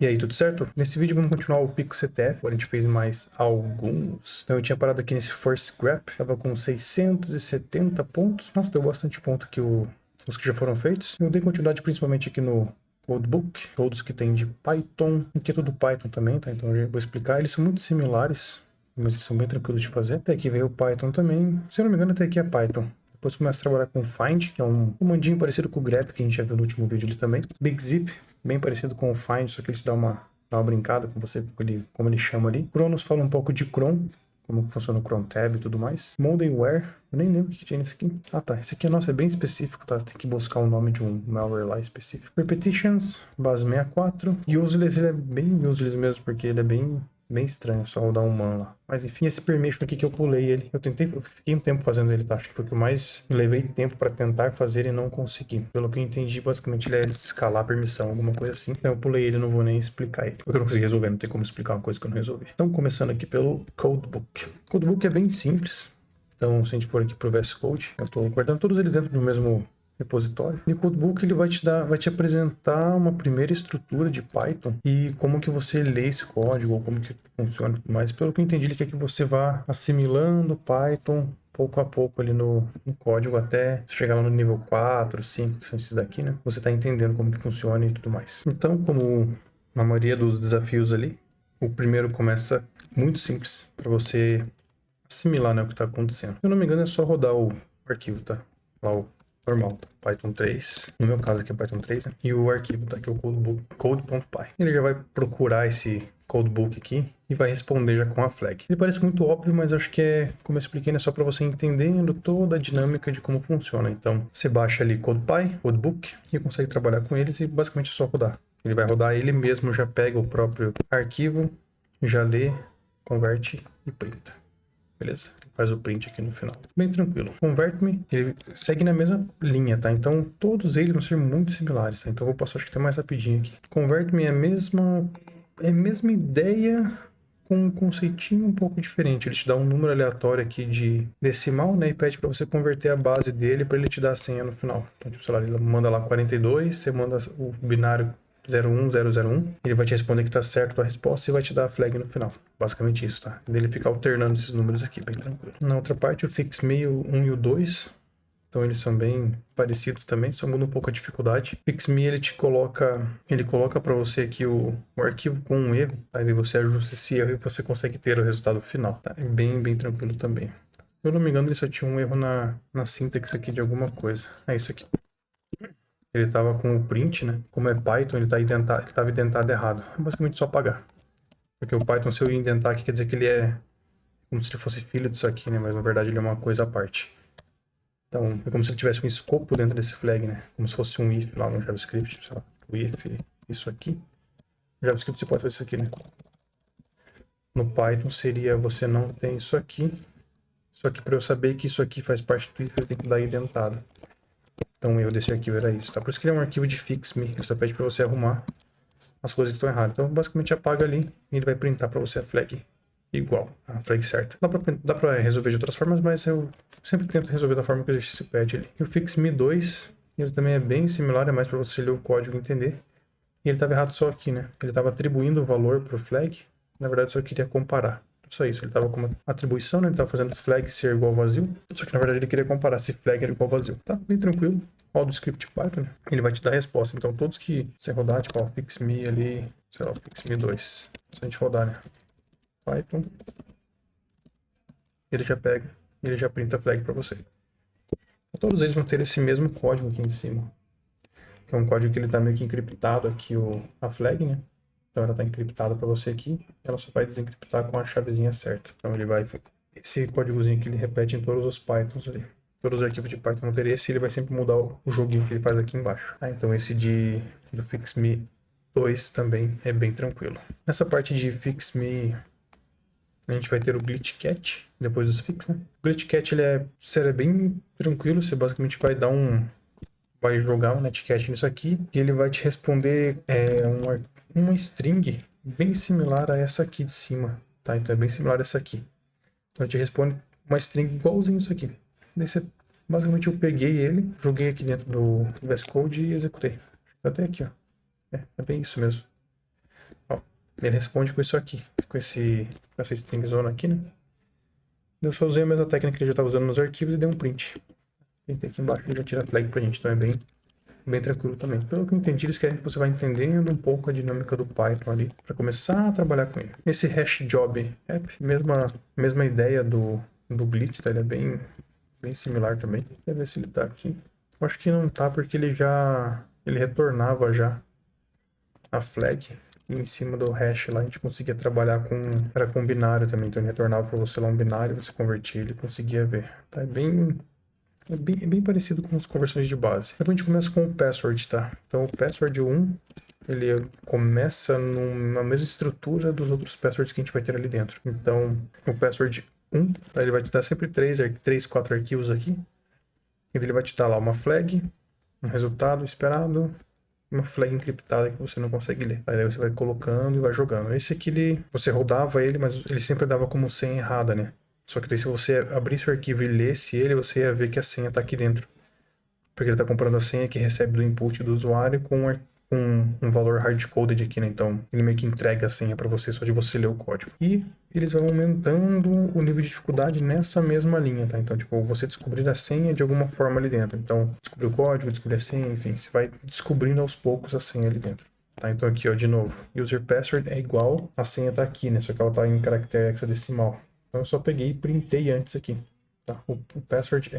E aí, tudo certo? Nesse vídeo vamos continuar o Pico CTF, a gente fez mais alguns. Então eu tinha parado aqui nesse First Grep, tava com 670 pontos. Nossa, deu bastante ponto aqui os que já foram feitos. Eu dei continuidade principalmente aqui no Codebook, todos que tem de Python, aqui é tudo Python também, tá? Então eu já vou explicar, eles são muito similares, mas eles são bem tranquilos de fazer. Até aqui veio o Python também, se eu não me engano até aqui é Python. Depois começa a trabalhar com Find, que é um comandinho parecido com o grep, que a gente já viu no último vídeo ali também. Big Zip, bem parecido com o Find, só que ele te dá uma brincada com você, como ele chama ali. Cronos fala um pouco de Cron, como funciona o Cron Tab e tudo mais. Moldenware, eu nem lembro o que tinha nesse aqui. Ah tá, esse aqui, nossa, é bem específico, tá? Tem que buscar o nome de um malware lá específico. Repetitions, base 64. Useless, ele é bem useless mesmo, porque ele é bem estranho, só rodar um man lá. Mas enfim, esse permission aqui que eu pulei ele, eu fiquei um tempo fazendo ele, tá? Acho que foi o que eu mais levei tempo pra tentar fazer e não consegui. Pelo que eu entendi, basicamente ele é escalar a permissão, alguma coisa assim. Então eu pulei ele, não vou nem explicar ele. Porque eu não consegui resolver, não tem como explicar uma coisa que eu não resolvi. Então começando aqui pelo Codebook. O Codebook é bem simples. Então se a gente for aqui pro VS Code, eu tô guardando todos eles dentro do mesmo repositório. E o Codebook ele vai te apresentar uma primeira estrutura de Python e como que você lê esse código, ou como que funciona e tudo mais. Pelo que eu entendi, ele quer que você vá assimilando Python pouco a pouco ali no código até chegar lá no nível 4, 5, que são esses daqui, né? Você tá entendendo como que funciona e tudo mais. Então, como na maioria dos desafios ali, o primeiro começa muito simples para você assimilar, né, o que tá acontecendo. Se eu não me engano, é só rodar o arquivo, tá? Lá o normal, tá? Python 3, no meu caso aqui é Python 3, né? E o arquivo tá aqui, o code.py. Ele já vai procurar esse codebook aqui e vai responder já com a flag. Ele parece muito óbvio, mas acho que é, como eu expliquei, é só para você entendendo toda a dinâmica de como funciona. Então, você baixa ali CodePy, Codebook, e consegue trabalhar com eles e basicamente é só rodar. Ele vai rodar ele mesmo, já pega o próprio arquivo, já lê, converte e printa. Beleza? Faz o print aqui no final. Bem tranquilo. Convert-me, ele segue na mesma linha, tá? Então, todos eles vão ser muito similares, tá? Então, eu vou passar, acho que até mais rapidinho aqui. Convert-me é a mesma ideia, com um conceitinho um pouco diferente. Ele te dá um número aleatório aqui de decimal, né? E pede para você converter a base dele para ele te dar a senha no final. Então, tipo, sei lá, ele manda lá 42, você manda o binário 01001, ele vai te responder que tá certo a tua resposta e vai te dar a flag no final. Basicamente isso, tá? Ele fica alternando esses números aqui, bem tranquilo. Na outra parte, o fix me, o 1 e o 2, então eles são bem parecidos também, só muda um pouco a dificuldade. Fix me, ele coloca para você aqui o arquivo com um erro, tá? E você ajusta esse erro e você consegue ter o resultado final, tá? É bem tranquilo também. Se eu não me engano, ele só tinha um erro na sintaxe aqui de alguma coisa. É isso aqui. Ele tava com o print, né? Como é Python, ele tava indentado errado. É basicamente só apagar. Porque o Python, se eu indentar aqui, quer dizer que ele é como se ele fosse filho disso aqui, né? Mas na verdade ele é uma coisa à parte. Então, é como se ele tivesse um escopo dentro desse flag, né? Como se fosse um if lá no JavaScript, sei lá. O if, isso aqui. No JavaScript você pode fazer isso aqui, né? No Python seria você não tem isso aqui. Só que para eu saber que isso aqui faz parte do if, eu tenho que dar indentado. Então o erro desse arquivo era isso, tá? Por isso que ele é um arquivo de fix-me, ele só pede para você arrumar as coisas que estão erradas. Então basicamente apaga ali e ele vai printar para você a flag igual, a flag certa. Dá pra resolver de outras formas, mas eu sempre tento resolver da forma que o exercício pede ali. E o fix-me 2, ele também é bem similar, é mais para você ler o código e entender. E ele estava errado só aqui, né? Ele estava atribuindo o valor pro flag, na verdade só queria comparar. Só isso, ele estava com uma atribuição, né? Ele estava fazendo flag ser igual ao vazio. Só que na verdade ele queria comparar se flag era igual ao vazio. Tá bem tranquilo. Roda o script Python, né? Ele vai te dar a resposta. Então todos que você rodar, tipo, ó, fix-me ali, sei lá, fix-me 2. Se a gente rodar, né? Python. Ele já pega e ele já printa a flag para você. Então, todos eles vão ter esse mesmo código aqui em cima. Que é um código que ele está meio que encriptado aqui, a flag, né? Então ela está encriptada para você aqui, ela só vai desencriptar com a chavezinha certa. Então ele vai, esse códigozinho que ele repete em todos os Pythons ali. Todos os arquivos de Python vão ter esse, ele vai sempre mudar o joguinho que ele faz aqui embaixo. Tá? Então esse do fix-me 2 também é bem tranquilo. Nessa parte de fix-me, a gente vai ter o glitchcat, depois dos fix, né? O glitchcat, ele é bem tranquilo, você basicamente vai jogar um netcat nisso aqui e ele vai te responder uma string bem similar a essa aqui de cima, tá? Então é bem similar a essa aqui. Então ele te responde uma string igualzinho isso aqui. Basicamente eu peguei ele, joguei aqui dentro do VS Code e executei. Tá até aqui, ó. É bem isso mesmo. Ele responde com isso aqui, com essa string zona aqui, né? Eu só usei a mesma técnica que ele já estava usando nos arquivos e dei um print. Printei aqui embaixo e já tira a flag pra gente, então é bem tranquilo também. Pelo que eu entendi, eles querem que você vá entendendo um pouco a dinâmica do Python ali, para começar a trabalhar com ele. Esse hash job app, mesma ideia do glitch, tá? Ele é bem similar também. Deixa eu ver se ele tá aqui. Eu acho que não tá, porque ele retornava já a flag. E em cima do hash lá a gente conseguia trabalhar era com binário também, então ele retornava para você lá um binário, você convertia ele e conseguia ver. Tá? É bem parecido com as conversões de base. Depois a gente começa com o password, tá? Então o password 1, ele começa na mesma estrutura dos outros passwords que a gente vai ter ali dentro. Então o password 1, tá? Ele vai te dar sempre 4 arquivos aqui. E ele vai te dar lá uma flag, um resultado esperado, uma flag encriptada que você não consegue ler. Aí você vai colocando e vai jogando. Esse aqui, você rodava ele, mas ele sempre dava como senha errada, né? Só que daí se você abrisse o arquivo e lesse ele, você ia ver que a senha está aqui dentro. Porque ele está comprando a senha que recebe do input do usuário com um valor hard-coded aqui, né? Então ele meio que entrega a senha para você só de você ler o código. E eles vão aumentando o nível de dificuldade nessa mesma linha, tá? Então, tipo, você descobrir a senha de alguma forma ali dentro. Então, descobrir o código, descobrir a senha, enfim, você vai descobrindo aos poucos a senha ali dentro. Tá, então aqui, ó, de novo, user password é igual, a senha tá aqui, né? Só que ela tá em caractere hexadecimal. Então eu só peguei e printei antes aqui. Tá? O password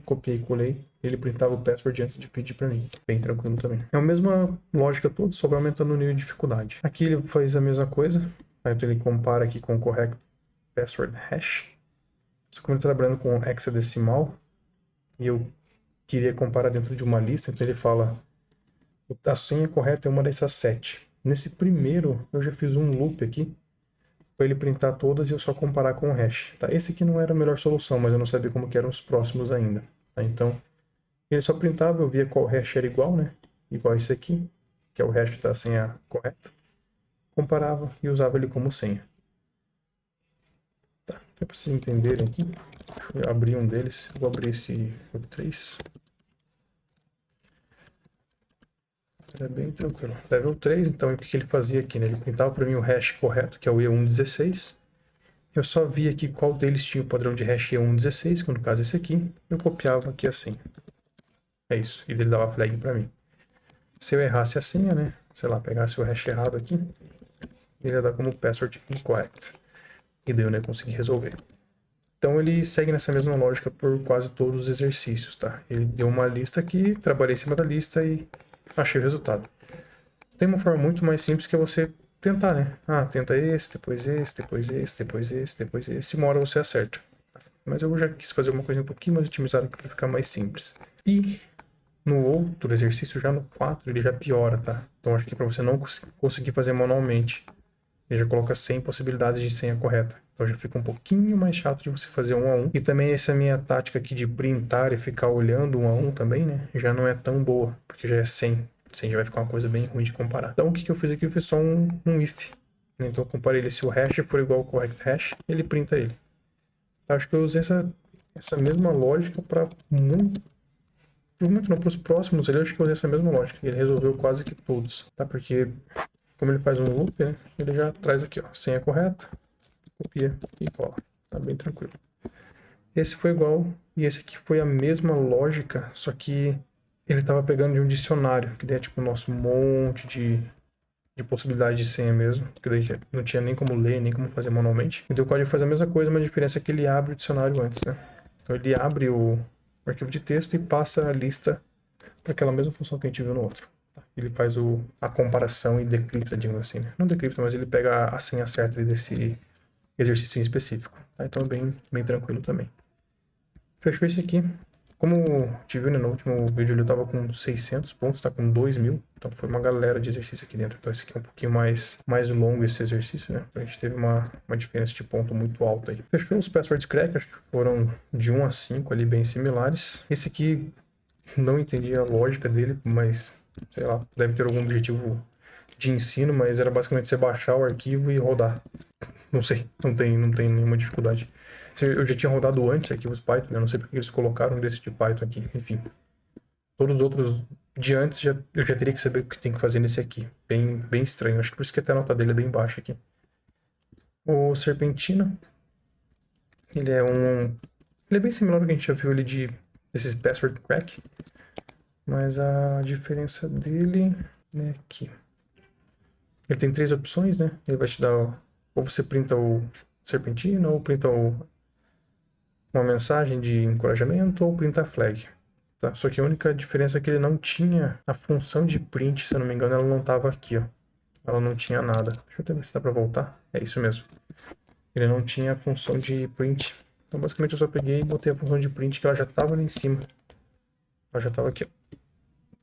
copiei e colei, ele printava o password antes de pedir para mim. Bem tranquilo também. É a mesma lógica toda, só vai aumentando o nível de dificuldade. Aqui ele faz a mesma coisa, tá? Então ele compara aqui com o correct password hash. Só que ele está trabalhando com hexadecimal, e eu queria comparar dentro de uma lista, então ele fala a senha correta é uma dessas 7. Nesse primeiro, eu já fiz um loop aqui, para ele printar todas e eu só comparar com o hash. Tá? Esse aqui não era a melhor solução, mas eu não sabia como que eram os próximos ainda. Tá? Então, ele só printava, eu via qual hash era igual, né? Igual esse aqui, que é o hash da senha correta. Comparava e usava ele como senha. Tá, para vocês entenderem aqui, deixa eu abrir um deles. Eu vou abrir esse o3. É bem tranquilo. Level 3, então, o que ele fazia aqui, né? Ele printava para mim o hash correto, que é o E116. Eu só vi aqui qual deles tinha o padrão de hash E116, que no caso é esse aqui. Eu copiava aqui assim. É isso. E ele dava a flag para mim. Se eu errasse a senha, né? Sei lá, pegasse o hash errado aqui, ele ia dar como password incorrect. E daí eu não ia conseguir resolver. Então ele segue nessa mesma lógica por quase todos os exercícios, tá? Ele deu uma lista aqui, trabalhei em cima da lista e achei o resultado. Tem uma forma muito mais simples que é você tentar, né? Ah, tenta esse, depois esse, depois esse, depois esse, depois esse. Uma hora você acerta. Mas eu já quis fazer uma coisa um pouquinho mais otimizada aqui para ficar mais simples. E no outro exercício, já no 4, ele já piora, tá? Então acho que para você não conseguir fazer manualmente, ele já coloca 100 possibilidades de senha correta. Então já fica um pouquinho mais chato de você fazer 1 a 1. E também essa minha tática aqui de printar e ficar olhando 1 a 1 também, né? Já não é tão boa, porque já é 100. 100 já vai ficar uma coisa bem ruim de comparar. Então o que eu fiz aqui? Eu fiz só um if. Então eu comparei ele, se o hash for igual ao correct hash, ele printa ele. Acho que eu usei essa mesma lógica para muito não, para os próximos eu acho que eu usei essa mesma lógica. Ele resolveu quase que todos, tá? Porque como ele faz um loop, né? Ele já traz aqui, ó, senha correta, copia e cola. Tá bem tranquilo. Esse foi igual e esse aqui foi a mesma lógica, só que ele tava pegando de um dicionário, que daí é tipo um nosso monte de possibilidade de senha mesmo, que daí não tinha nem como ler, nem como fazer manualmente. Então o código faz a mesma coisa, mas a diferença é que ele abre o dicionário antes, né? Então ele abre o arquivo de texto e passa a lista para aquela mesma função que a gente viu no outro. Ele faz a comparação e decripta, digamos assim, né? Não decripta, mas ele pega a senha certa desse exercício em específico. Tá? Então é bem tranquilo também. Fechou esse aqui. Como te viu, né, no último vídeo ele estava com 600 pontos, tá com 2.000. Então foi uma galera de exercício aqui dentro. Então esse aqui é um pouquinho mais longo esse exercício, né? A gente teve uma diferença de ponto muito alta aí. Fechou os passwords crack, acho que foram de 1 a 5 ali bem similares. Esse aqui não entendi a lógica dele, mas sei lá, deve ter algum objetivo de ensino, mas era basicamente você baixar o arquivo e rodar. Não sei, não tem nenhuma dificuldade. Eu já tinha rodado antes arquivos Python, né? Não sei porque eles colocaram desse de Python aqui. Enfim, todos os outros de antes eu já teria que saber o que tem que fazer nesse aqui. Bem estranho. Acho que por isso que até a nota dele é bem baixa aqui. O Serpentina. Ele é bem similar ao que a gente já viu ali desses Password Crack. Mas a diferença dele é aqui. Ele tem 3 opções, né? Ele vai te dar... Ou você printa o Serpentina, ou printa uma mensagem de encorajamento, ou printa a flag. Tá? Só que a única diferença é que ele não tinha a função de print, se eu não me engano, ela não estava aqui, ó. Ela não tinha nada. Deixa eu até ver se dá pra voltar. É isso mesmo. Ele não tinha a função de print. Então, basicamente, eu só peguei e botei a função de print, que ela já estava ali em cima. Ela já estava aqui, ó.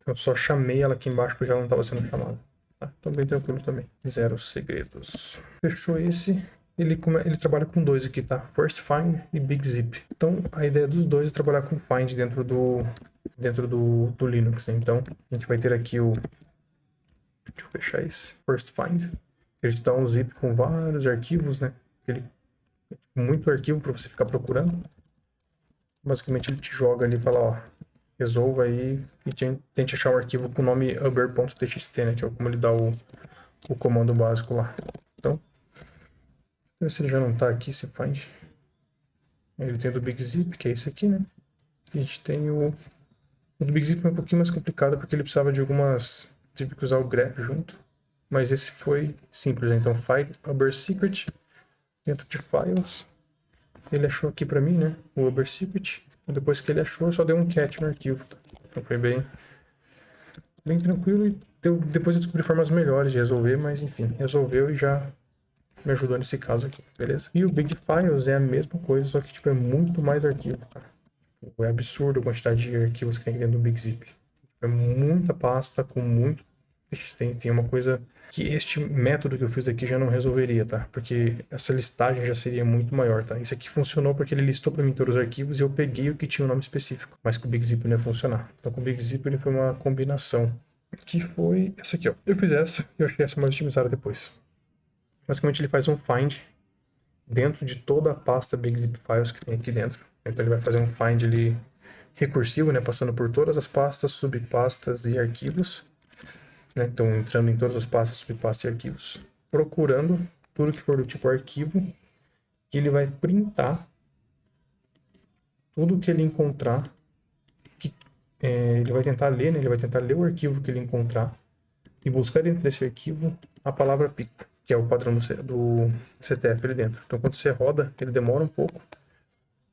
Eu só chamei ela aqui embaixo porque ela não estava sendo chamada. Tá? Então, bem tranquilo também. 0 segredos. Fechou esse. Ele trabalha com 2 aqui, tá? First Find e Big Zip. Então, a ideia dos dois é trabalhar com Find dentro do Linux, né? Então, a gente vai ter aqui o... Deixa eu fechar esse. First Find. Ele te dá um zip com vários arquivos, né? Muito arquivo para você ficar procurando. Basicamente, ele te joga ali e fala, ó... Resolva aí e tente achar um arquivo com o nome uber.txt, né? Que é como ele dá o comando básico lá. Então, se ele já não tá aqui, se find. Ele tem o do Big Zip, que é esse aqui, né? E a gente tem o do Big Zip é um pouquinho mais complicado, porque ele precisava de algumas... Tive que usar o grep junto. Mas esse foi simples, né? Então, find Uber Secret dentro de files. Ele achou aqui pra mim, né? O Uber Secret. Depois que ele achou, eu só dei um cat no arquivo. Tá? Então foi bem tranquilo. E depois eu descobri formas melhores de resolver, mas enfim, resolveu e já me ajudou nesse caso aqui, beleza? E o Big Files é a mesma coisa, só que tipo, é muito mais arquivo, cara. É absurdo a quantidade de arquivos que tem aqui dentro do Big Zip. É muita pasta com muito TXT, enfim, é uma coisa que este método que eu fiz aqui já não resolveria, tá? Porque essa listagem já seria muito maior, tá? Isso aqui funcionou porque ele listou para mim todos os arquivos e eu peguei o que tinha um nome específico, mas com o Big Zip não ia funcionar. Então com o Big Zip ele foi uma combinação, que foi essa aqui, ó. Eu fiz essa e eu achei essa mais otimizada depois. Basicamente ele faz um find dentro de toda a pasta Big Zip Files que tem aqui dentro. Então ele vai fazer um find ali recursivo, né? Passando por todas as pastas, subpastas e arquivos. Né? Então, entrando em todas as pastas, subpastas e arquivos, procurando tudo que for do tipo arquivo, que ele vai printar tudo que ele encontrar, ele vai tentar ler, né? Ele vai tentar ler o arquivo que ele encontrar e buscar dentro desse arquivo a palavra pico, que é o padrão do CTF ali dentro. Então, quando você roda, ele demora um pouco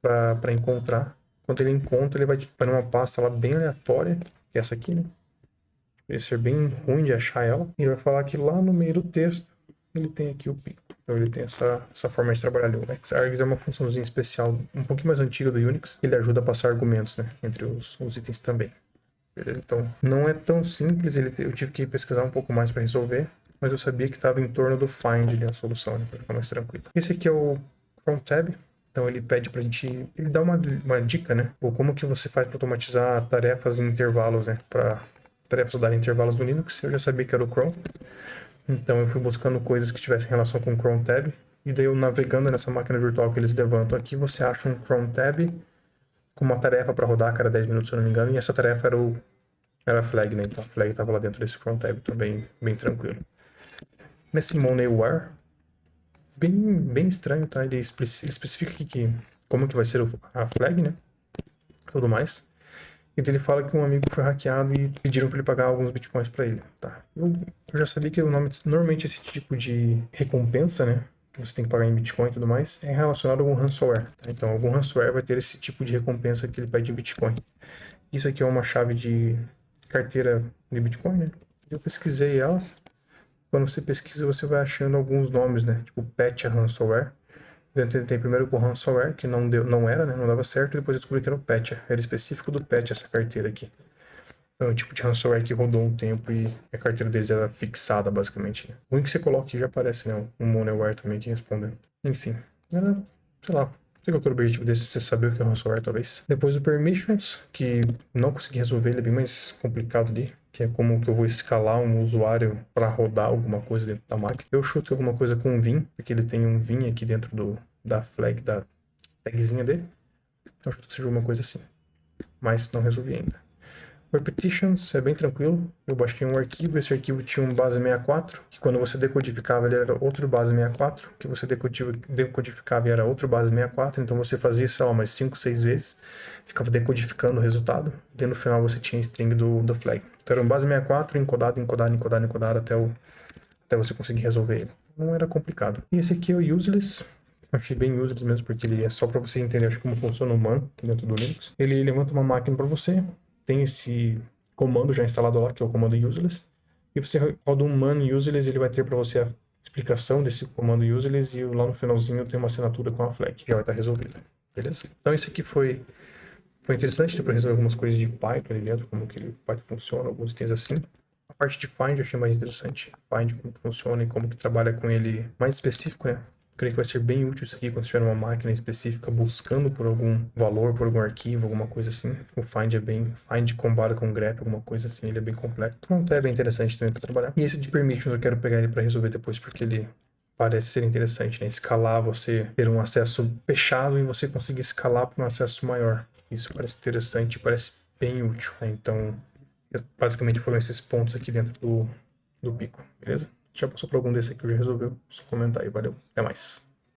para encontrar. Quando ele encontra, ele vai numa pasta lá bem aleatória, que é essa aqui, né? Vai ser bem ruim de achar ela. E ele vai falar que lá no meio do texto ele tem aqui o pico. Então ele tem essa forma de trabalhar ali. O xargs é uma funçãozinha especial, um pouquinho mais antiga do Unix. Ele ajuda a passar argumentos, né, entre os itens também. Beleza? Então não é tão simples. Eu tive que pesquisar um pouco mais para resolver. Mas eu sabia que estava em torno do find ali, a solução, né, para ficar mais tranquilo. Esse aqui é o Chrome Tab. Então ele pede pra gente... Ele dá uma dica, né? Ou como que você faz para automatizar tarefas em intervalos, né? Para tarefas rodarem em intervalos no Linux. Eu já sabia que era o Chrome. Então eu fui buscando coisas que tivessem relação com o Chrome Tab. E daí eu navegando nessa máquina virtual que eles levantam aqui, você acha um Chrome Tab com uma tarefa para rodar a cada 10 minutos, se eu não me engano. E essa tarefa era a flag, né? Então a flag estava lá dentro desse Chrome Tab. Então bem tranquilo. Nesse Moneyware... Bem estranho, tá? Ele especifica aqui como que vai ser a flag, né? Tudo mais. E ele fala que um amigo foi hackeado e pediram para ele pagar alguns bitcoins para ele, tá? Eu já sabia que normalmente esse tipo de recompensa, né? Que você tem que pagar em bitcoin e tudo mais, é relacionado a algum ransomware, tá? Então algum ransomware vai ter esse tipo de recompensa que ele pede em bitcoin. Isso aqui é uma chave de carteira de bitcoin, né? Eu pesquisei ela. Quando você pesquisa, você vai achando alguns nomes, né? Tipo Petya Ransomware. Eu tentei primeiro com Ransomware, que não era, né? Não dava certo. Depois eu descobri que era o Petya. Era específico do Petya essa carteira aqui. Então é um tipo de ransomware que rodou um tempo e a carteira deles era fixada, basicamente. Né? O link que você coloca aqui já aparece, né? Um Moneyware também que respondendo. Enfim, era, sei lá. Não sei qual que era o objetivo desse, você saber o que é o ransomware, talvez. Depois o Permissions, que não consegui resolver, ele é bem mais complicado ali. Que é como que eu vou escalar um usuário para rodar alguma coisa dentro da máquina. Eu chuto alguma coisa com um vim, porque ele tem um vim aqui dentro da flag, da tagzinha dele. Então eu chuto que seja alguma coisa assim. Mas não resolvi ainda. Repetitions é bem tranquilo. Eu baixei um arquivo, esse arquivo tinha um base 64, que quando você decodificava ele era outro base 64, que você decodificava e era outro base 64, então você fazia isso, sei lá, umas 5, 6 vezes, ficava decodificando o resultado, e no final você tinha a string do flag. Então era um base 64 encodado, encodado, encodado, encodado até você conseguir resolver ele. Não era complicado. E esse aqui é o useless. Achei bem useless mesmo, porque ele é só para você entender acho, como funciona o man dentro do Linux. Ele levanta uma máquina para você, tem esse comando já instalado lá, que é o comando useless, e você roda um man useless, ele vai ter para você a explicação desse comando useless, e lá no finalzinho tem uma assinatura com a flag, que já vai estar resolvida. Beleza? Então isso aqui foi interessante, deu para resolver algumas coisas de Python ali dentro, como que o Python funciona, alguns itens assim. A parte de Find eu achei mais interessante. Find, como que funciona e como que trabalha com ele mais específico, né? Creio que vai ser bem útil isso aqui quando tiver uma máquina específica buscando por algum valor, por algum arquivo, alguma coisa assim. O Find é bem... Find combara com grep, alguma coisa assim, ele é bem completo. Então é bem interessante também para trabalhar. E esse de Permissions eu quero pegar ele para resolver depois, porque ele parece ser interessante, né? Escalar, você ter um acesso fechado e você conseguir escalar para um acesso maior. Isso parece interessante, parece bem útil, né? Então, basicamente foram esses pontos aqui dentro do Pico, beleza? Já passou por algum desses aqui que já resolveu? Só comentar aí, valeu. Até mais.